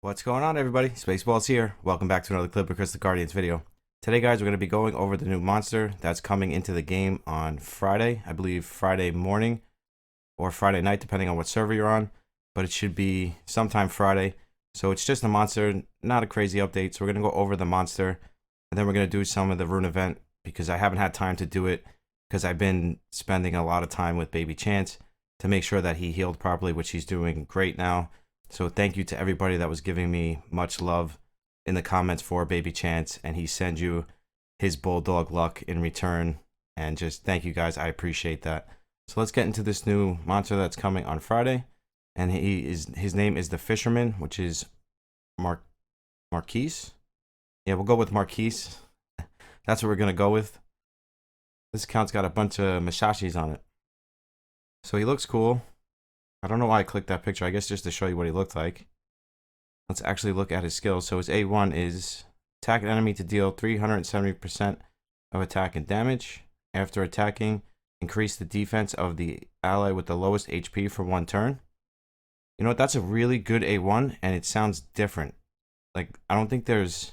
What's going on, everybody? SpaceBallz here. Welcome back to another Clip of Chris the Guardians video. Today, guys, we're going to be going over the new monster that's coming into the game on Friday. I believe Friday morning or Friday night, depending on what server you're on. But it should be sometime Friday. So it's just a monster, not a crazy update. So we're going to go over the monster. And then we're going to do some of the rune event because I haven't had time to do it because I've been spending a lot of time with Baby Chance to make sure that he healed properly, which he's doing great now. So thank you to everybody that was giving me much love in the comments for Baby Chance, and he sends you his bulldog luck in return. And just thank you guys, I appreciate that. So let's get into this new monster that's coming on Friday, and his name is the Fisherman, which is marquis. Yeah, we'll go with marquis. That's what we're gonna go with. This account's got a bunch of Mashashis on it, so he looks cool. I don't know why I clicked that picture. I guess just to show you what he looked like. Let's actually look at his skills. So his A1 is attack an enemy to deal 370% of attack and damage. After attacking, increase the defense of the ally with the lowest HP for 1 turn. You know what? That's a really good A1, and it sounds different. Like I don't think there's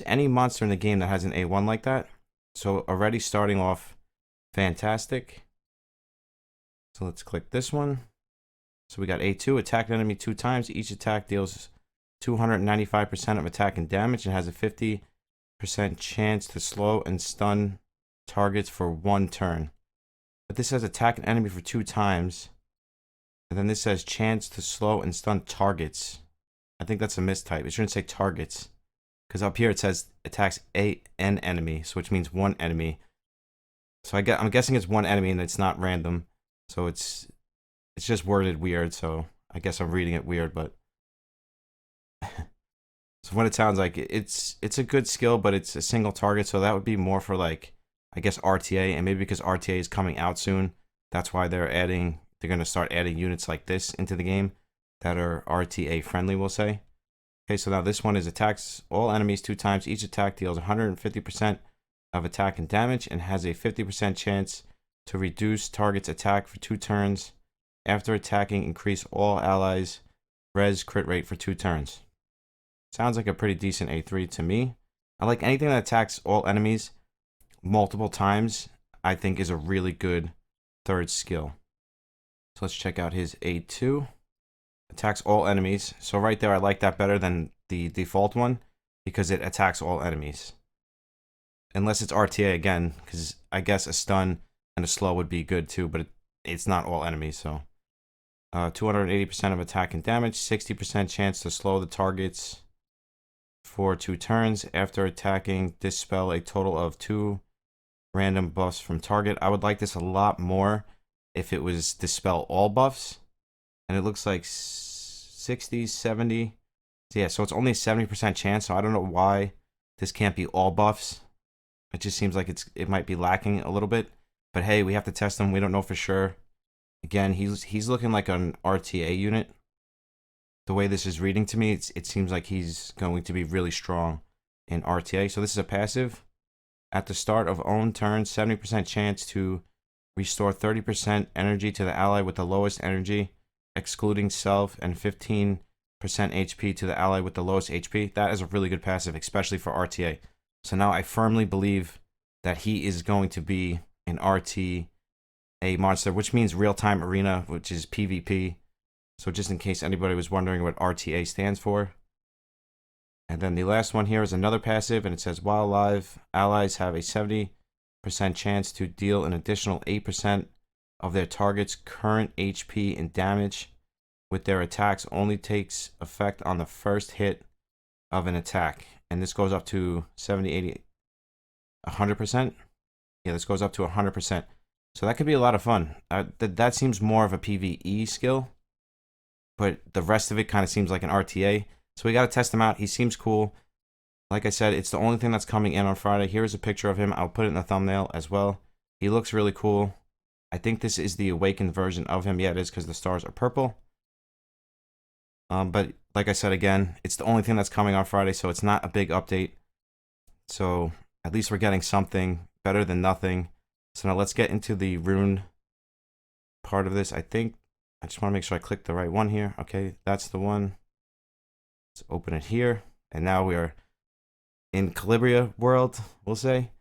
any monster in the game that has an A1 like that. So already starting off fantastic. So let's click this one. So we got A2, attack an enemy 2 times. Each attack deals 295% of attack and damage and has a 50% chance to slow and stun targets for 1 turn. But this says attack an enemy for 2 times. And then this says chance to slow and stun targets. I think that's a mistype. It shouldn't say targets. Because up here it says attacks an enemy, so which means 1 enemy. So I'm guessing it's 1 enemy and it's not random. So it's just worded weird, so I guess I'm reading it weird, but so what it sounds like, it's a good skill, but it's a single target, so that would be more for like, I guess RTA, and maybe because RTA is coming out soon, that's why they're gonna start adding units like this into the game that are RTA friendly, we'll say. Okay, so now this one is attacks all enemies 2 times. Each attack deals 150% of attack and damage and has a 50% chance to reduce target's attack for 2 turns. After attacking, increase all allies' res crit rate for 2 turns. Sounds like a pretty decent A3 to me. I like anything that attacks all enemies multiple times, I think is a really good 3rd skill. So let's check out his A2. Attacks all enemies. So right there, I like that better than the default one because it attacks all enemies. Unless it's RTA again, because I guess a stun and a slow would be good too, but it's not all enemies. So 280% of attack and damage, 60% chance to slow the targets for 2 turns. After attacking, dispel a total of 2 random buffs from target. I would like this a lot more if it was dispel all buffs, and it looks like 60, 70. So yeah, so it's only a 70% chance. So I don't know why this can't be all buffs. It just seems like it might be lacking a little bit. But hey, we have to test him. We don't know for sure. Again, he's looking like an RTA unit. The way this is reading to me, it seems like he's going to be really strong in RTA. So this is a passive. At the start of own turn, 70% chance to restore 30% energy to the ally with the lowest energy, excluding self, and 15% HP to the ally with the lowest HP. That is a really good passive, especially for RTA. So now I firmly believe that he is going to be an RTA monster, which means real-time arena, which is PvP. So just in case anybody was wondering what RTA stands for. And then the last one here is another passive, and it says while alive, allies have a 70% chance to deal an additional 8% of their target's current HP and damage with their attacks. Only takes effect on the first hit of an attack. And this goes up to 70, 80, 100%. Yeah, this goes up to 100%. So that could be a lot of fun. That seems more of a PvE skill, but the rest of it kind of seems like an RTA. So we got to test him out. He seems cool. Like I said, it's the only thing that's coming in on Friday. Here's a picture of him. I'll put it in the thumbnail as well. He looks really cool. I think this is the awakened version of him. Yeah, it is because the stars are purple. But like I said, again, it's the only thing that's coming on Friday, so it's not a big update. So at least we're getting something better than nothing. So now let's get into the rune part of this. I just want to make sure I click the right one here. Okay, that's the one. Let's open it here. And now we are in Calibria world, we'll say.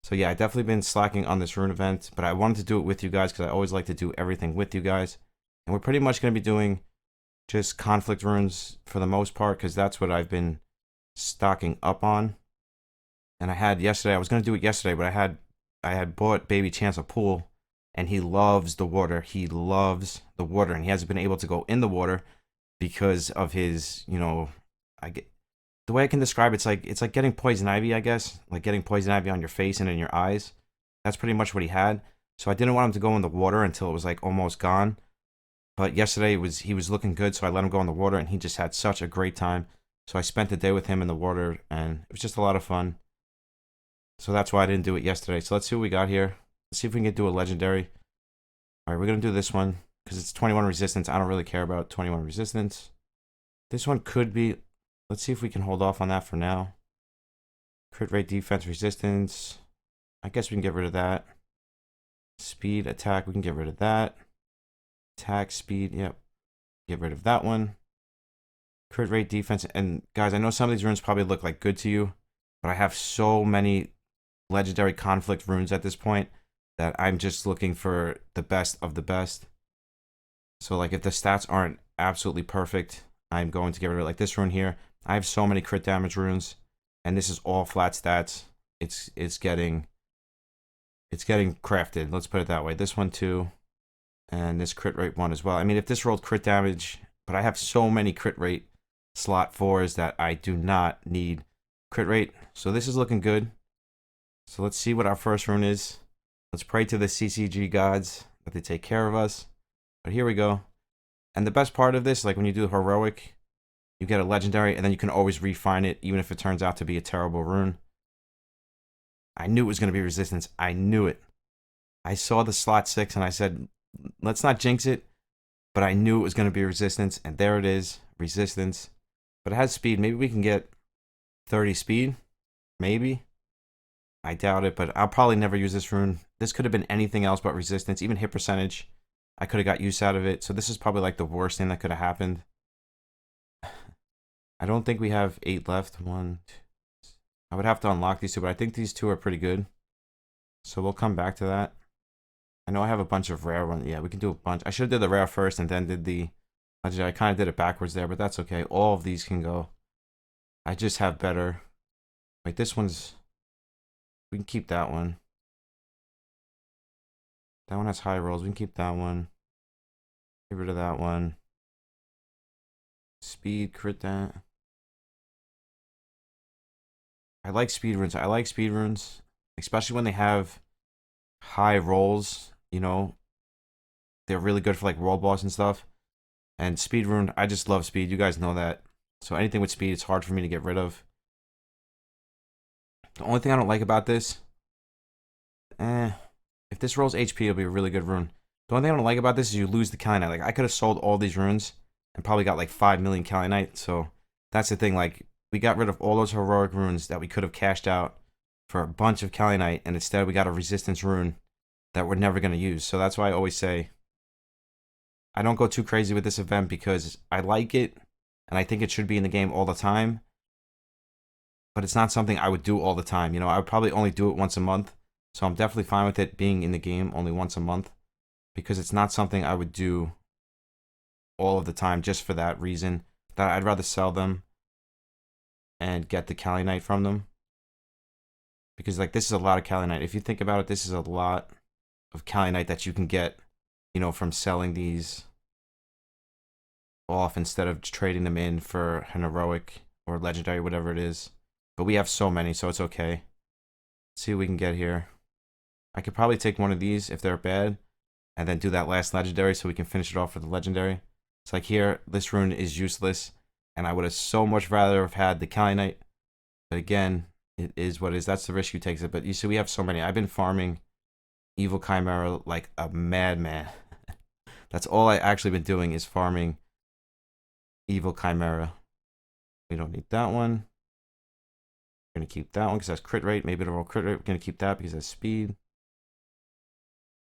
So yeah, I definitely been slacking on this rune event, but I wanted to do it with you guys because I always like to do everything with you guys. And we're pretty much going to be doing just conflict runes for the most part because that's what I've been stocking up on. And I had yesterday, I was going to do it yesterday, but I had bought Baby Chance a pool, and he loves the water. He loves the water, and he hasn't been able to go in the water because of his, you know, the way I can describe it's like getting poison ivy, I guess, like getting poison ivy on your face and in your eyes. That's pretty much what he had. So I didn't want him to go in the water until it was like almost gone. But yesterday he was looking good, so I let him go in the water, and he just had such a great time. So I spent the day with him in the water, and it was just a lot of fun. So that's why I didn't do it yesterday. So let's see what we got here. Let's see if we can do a legendary. All right, we're gonna do this one because it's 21 resistance. I don't really care about 21 resistance. This one could be. Let's see if we can hold off on that for now. Crit rate, defense, resistance. I guess we can get rid of that. Speed, attack, we can get rid of that. Attack, speed, yep. Get rid of that one. Crit rate, defense. And guys, I know some of these runes probably look like good to you, but I have so many legendary conflict runes at this point that I'm just looking for the best of the best. So like if the stats aren't absolutely perfect, I'm going to get rid of it. Like this rune here. I have so many crit damage runes, and this is all flat stats. It's getting crafted. Let's put it that way. This one too, and this crit rate one as well. I mean, if this rolled crit damage, but I have so many crit rate slot 4s that I do not need crit rate. So this is looking good. So let's see what our first rune is. Let's pray to the CCG gods that they take care of us. But here we go. And the best part of this, like when you do heroic, you get a legendary, and then you can always refine it, even if it turns out to be a terrible rune. I knew it was going to be resistance. I knew it. I saw the slot 6, and I said, let's not jinx it, but I knew it was going to be resistance, and there it is, resistance. But it has speed. Maybe we can get 30 speed. Maybe. I doubt it, but I'll probably never use this rune. This could have been anything else but resistance, even hit percentage. I could have got use out of it, so this is probably like the worst thing that could have happened. I don't think we have 8 left. 1, 2. I would have to unlock these 2, but I think these 2 are pretty good. So we'll come back to that. I know I have a bunch of rare ones. Yeah, we can do a bunch. I should have did the rare first and then did the legendary. I kind of did it backwards there, but that's okay. All of these can go. I just have better. Wait, this one's. We can keep that one. That one has high rolls. We can keep that one. Get rid of that one. Speed, crit that. I like speed runes. I like speed runes, especially when they have high rolls. You know, they're really good for like world boss and stuff. And speed rune, I just love speed. You guys know that. So anything with speed, it's hard for me to get rid of. The only thing I don't like about this, if this rolls HP, it'll be a really good rune. The only thing I don't like about this is you lose the Kalinite. Like I could have sold all these runes and probably got like 5 million Kalinite. So that's the thing. Like we got rid of all those heroic runes that we could have cashed out for a bunch of Kalinite, and instead we got a resistance rune that we're never going to use. So that's why I always say I don't go too crazy with this event because I like it and I think it should be in the game all the time. But it's not something I would do all the time. You know, I would probably only do it once a month. So I'm definitely fine with it being in the game only once a month because it's not something I would do all of the time just for that reason. That I'd rather sell them and get the Kalinite from them. Because like this is a lot of Kalinite. If you think about it, this is a lot of Kalinite that you can get, you know, from selling these off instead of trading them in for an heroic or legendary, whatever it is. But we have so many, so it's okay. Let's see what we can get here. I could probably take one of these if they're bad and then do that last legendary so we can finish it off with the legendary. It's like here, this rune is useless and I would have so much rather have had the Kalinite. But again, it is what it is. That's the risk you take it. But you see, we have so many. I've been farming Evil Chimera like a madman. That's all I actually been doing is farming Evil Chimera. We don't need that one. We're going to keep that one because that's crit rate. Maybe it'll roll crit rate. We're going to keep that because that's speed.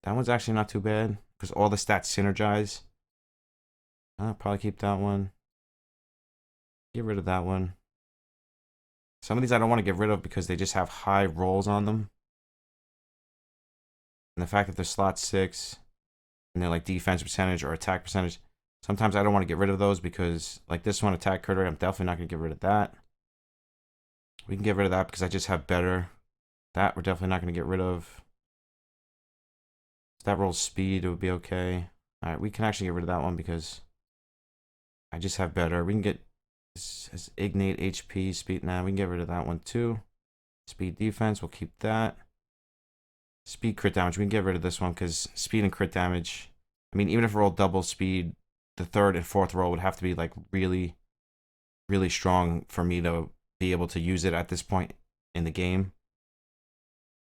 That one's actually not too bad because all the stats synergize. I'll probably keep that one. Get rid of that one. Some of these I don't want to get rid of because they just have high rolls on them. And the fact that they're slot 6 and they're like defense percentage or attack percentage, sometimes I don't want to get rid of those because like this one, attack crit rate, I'm definitely not going to get rid of that. We can get rid of that because I just have better. That we're definitely not going to get rid of. If that rolls speed, it would be okay. All right, we can actually get rid of that one because I just have better. We can get this as ignite HP speed. Now we can get rid of that one too. Speed defense, we'll keep that. Speed crit damage, we can get rid of this one because speed and crit damage. I mean, even if we roll double speed, the third and fourth roll would have to be like really, really strong for me to be able to use it at this point in the game.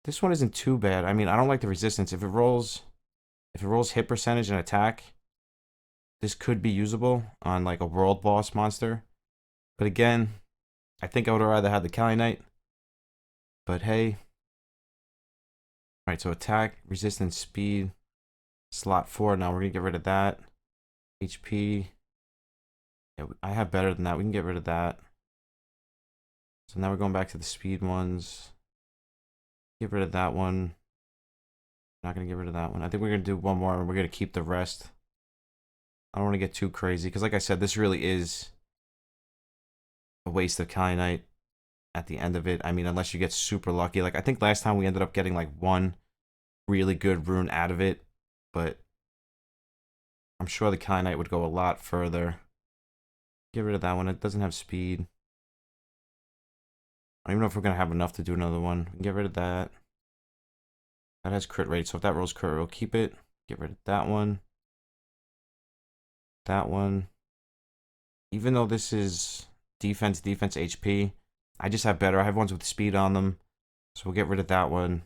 This one isn't too bad. I mean, I don't like the resistance. If it rolls hit percentage and attack, this could be usable on like a world boss monster. But again, I think I would have rather had the Kali Knight. But hey. Alright, so attack, resistance, speed, slot 4. Now we're going to get rid of that. HP. Yeah, I have better than that. We can get rid of that. So now we're going back to the speed ones. Get rid of that one. Not going to get rid of that one. I think we're going to do one more and we're going to keep the rest. I don't want to get too crazy because like I said, this really is a waste of Kali Knight at the end of it. I mean, unless you get super lucky. Like I think last time we ended up getting like one really good rune out of it, but I'm sure the Kali Knight would go a lot further. Get rid of that one. It doesn't have speed. I don't even know if we're going to have enough to do another one. We can get rid of that. That has crit rate, so if that rolls crit rate, we'll keep it. Get rid of that one. That one. Even though this is defense, HP, I just have better. I have ones with speed on them, so we'll get rid of that one.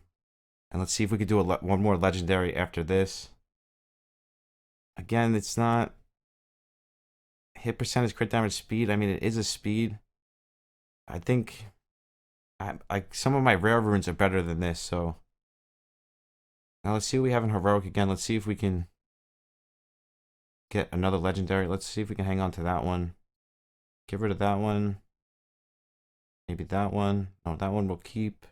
And let's see if we could do one more legendary after this. Again, it's not hit percentage, crit damage, speed. I mean, it is a speed. I think some of my rare runes are better than this, so now let's see what we have in heroic again. Let's see if we can get another legendary. Let's see if we can hang on to that one. Get rid of that one. Maybe that one. No, that one we'll keep.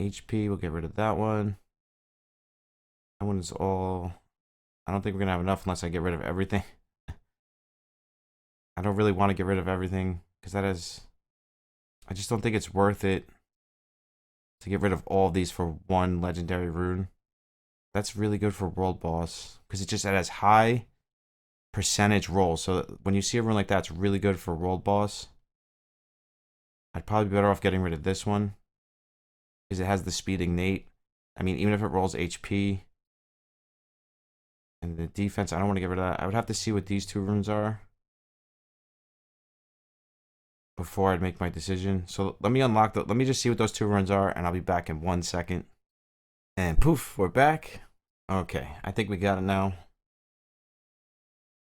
HP, we'll get rid of that one. That one is all... I don't think we're going to have enough unless I get rid of everything. I don't really want to get rid of everything because that is... I just don't think it's worth it to get rid of all of these for one legendary rune. That's really good for world boss because it has high percentage rolls. So when you see a rune like that, it's really good for world boss. I'd probably be better off getting rid of this one because it has the speed ignite. I mean, even if it rolls HP and the defense, I don't want to get rid of that. I would have to see what these two runes are before I'd make my decision. So let me unlock let me just see what those two runes are and I'll be back in 1 second. And poof, we're back. Okay, I think we got it now.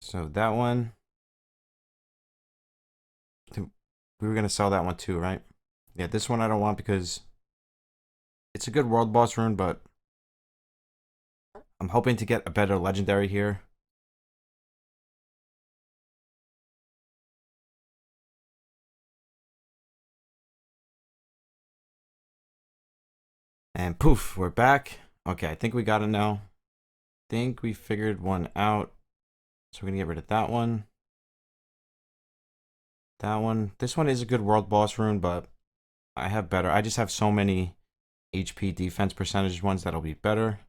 So that one, we were going to sell that one too, right? Yeah, this one I don't want because it's a good world boss rune, but I'm hoping to get a better legendary here. And poof, we're back. Okay, I think we got it now. I think we figured one out. So we're going to get rid of that one. That one. This one is a good world boss rune, but I have better. I just have so many HP defense percentage ones that'll be better.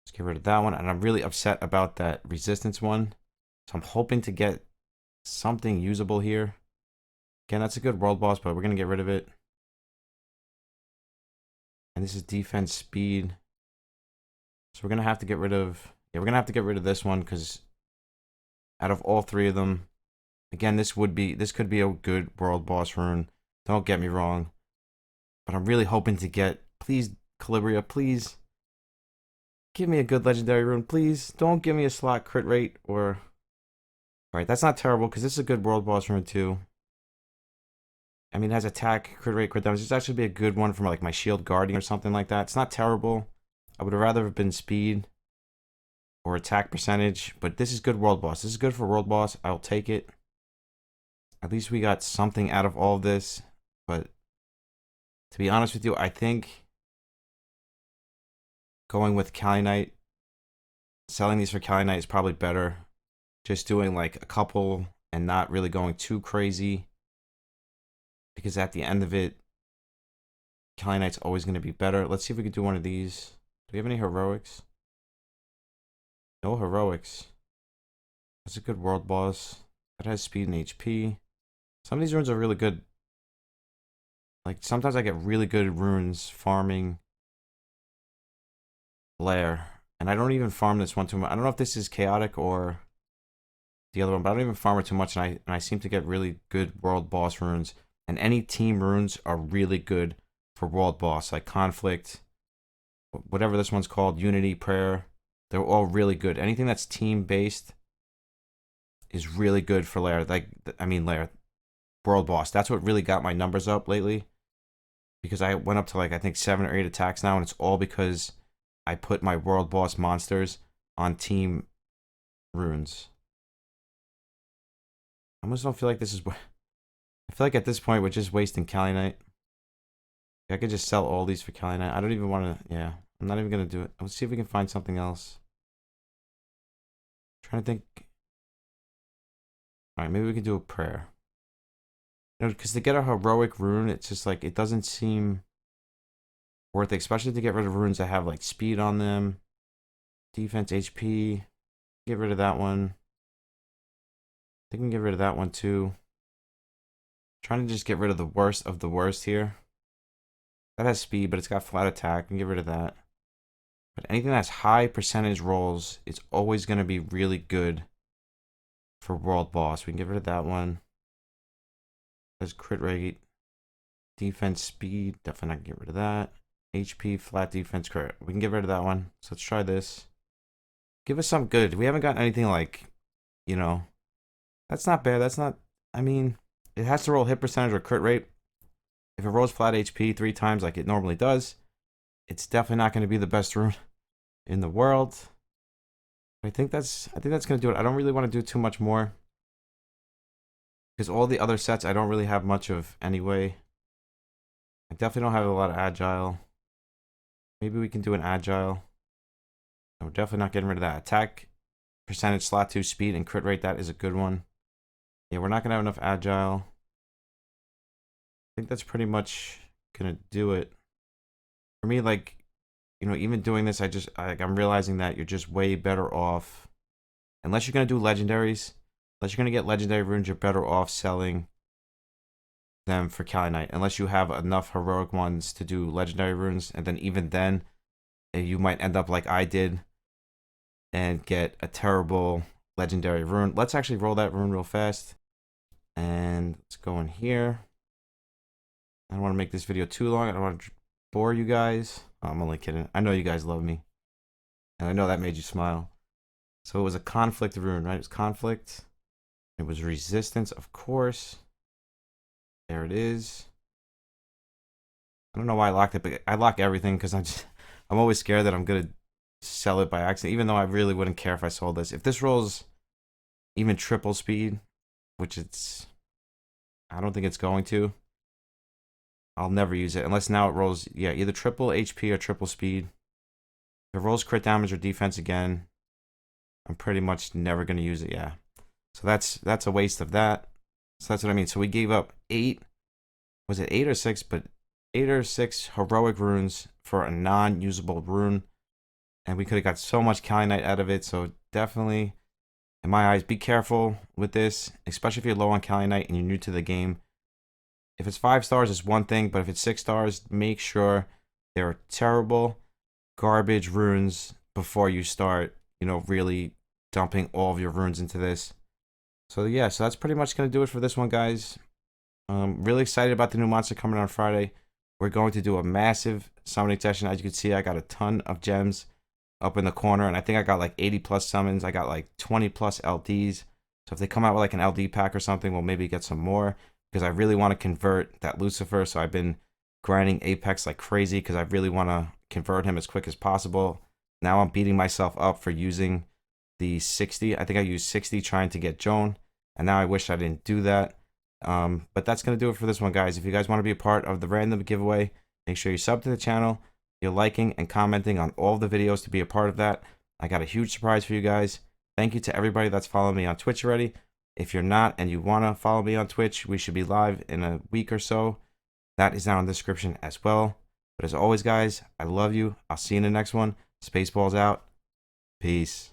Let's get rid of that one. And I'm really upset about that resistance one. So I'm hoping to get something usable here. Again, that's a good world boss, but we're going to get rid of it. And this is defense speed. So we're going to have to get rid of... Yeah, we're going to have to get rid of this one because out of all three of them, again, this could be a good world boss rune. Don't get me wrong. But I'm really hoping to get... Please, Calibria, please. Give me a good legendary rune, please. Don't give me a slot crit rate or... Alright, that's not terrible because this is a good world boss rune too. I mean, it has attack, crit rate, crit damage. This actually be a good one from like my shield guardian or something like that. It's not terrible. I would have rather have been speed or attack percentage, but this is good world boss. This is good for world boss. I'll take it. At least we got something out of all of this. But to be honest with you, I think going with Kalinite, selling these for Kalinite is probably better. Just doing like a couple and not really going too crazy. Because at the end of it, Kalinite's always going to be better. Let's see if we can do one of these. Do we have any heroics? No heroics. That's a good world boss. That has speed and HP. Some of these runes are really good. Like, sometimes I get really good runes farming Lair. And I don't even farm this one too much. I don't know if this is chaotic or the other one, but I don't even farm it too much. And I seem to get really good world boss runes. And any team runes are really good for world boss. Like Conflict, whatever this one's called, Unity, Prayer. They're all really good. Anything that's team based is really good for Lair. Lair. World boss. That's what really got my numbers up lately. Because I went up to like, I think 7 or 8 attacks now. And it's all because I put my world boss monsters on team runes. I almost don't feel like this is... I feel like at this point we're just wasting Kalinite. I could just sell all these for Kalinite. I don't even want to... Yeah, I'm not even going to do it. Let's see if we can find something else. I'm trying to think... Alright, maybe we can do a prayer. You know, because to get a heroic rune, it's just like, it doesn't seem worth it. Especially to get rid of runes that have like speed on them. Defense, HP. Get rid of that one. I think we can get rid of that one too. Trying to just get rid of the worst here. That has speed, but it's got flat attack. We can get rid of that. But anything that's high percentage rolls, it's always going to be really good for world boss. We can get rid of that one. There's crit rate. Defense, speed. Definitely not get rid of that. HP, flat defense, crit. We can get rid of that one. So let's try this. Give us some good. We haven't gotten anything like, you know. That's not bad. That's not... I mean, it has to roll hit percentage or crit rate. If it rolls flat HP 3 times like it normally does, it's definitely not going to be the best rune in the world. I think that's going to do it. I don't really want to do too much more. Because all the other sets I don't really have much of anyway. I definitely don't have a lot of agile. Maybe we can do an agile. We're definitely not getting rid of that. Attack percentage, slot 2, speed, and crit rate. That is a good one. Yeah, we're not going to have enough agile. I think that's pretty much going to do it. For me, like, you know, even doing this, I'm realizing that you're just way better off. Unless you're going to do legendaries. Unless you're going to get legendary runes, you're better off selling them for Kalinite. Unless you have enough heroic ones to do legendary runes. And then even then, you might end up like I did and get a terrible legendary rune. Let's actually roll that rune real fast. And let's go in here. I don't want to make this video too long. I don't want to bore you guys. Oh, I'm only kidding. I know you guys love me. And I know that made you smile. So it was a conflict rune, right? It was conflict. It was resistance, of course. There it is. I don't know why I locked it, but I lock everything because I'm always scared that I'm going to sell it by accident, even though I really wouldn't care if I sold this. If this rolls even triple speed, which I don't think it's going to, I'll never use it unless now it rolls, yeah, either triple HP or triple speed. If it rolls crit damage or defense again, I'm pretty much never going to use it, yeah. So that's a waste of that. So that's what I mean. So we gave up 8, was it 8 or 6? But 8 or 6 heroic runes for a non-usable rune. And we could have got so much Kalinite out of it. So definitely, in my eyes, be careful with this, especially if you're low on Kalinite and you're new to the game. If it's 5 stars, it's one thing, but if it's 6 stars, make sure they're terrible, garbage runes before you start, you know, really dumping all of your runes into this. So yeah, so that's pretty much going to do it for this one, guys. Really excited about the new monster coming on Friday. We're going to do a massive summoning session. As you can see, I got a ton of gems up in the corner, and I think I got like 80 plus summons. I got like 20 plus LDs. So if they come out with like an LD pack or something, we'll maybe get some more. Because I really want to convert that Lucifer, so I've been grinding Apex like crazy because I really want to convert him as quick as possible. Now I'm beating myself up for using the 60. I think I used 60 trying to get Joan, and now I wish I didn't do that. But that's going to do it for this one, guys. If you guys want to be a part of the random giveaway, make sure you sub to the channel. You're liking and commenting on all the videos to be a part of that. I got a huge surprise for you guys. Thank you to everybody that's following me on Twitch already. If you're not and you want to follow me on Twitch, we should be live in a week or so. That is down in the description as well. But as always, guys, I love you. I'll see you in the next one. SpaceBallz out. Peace.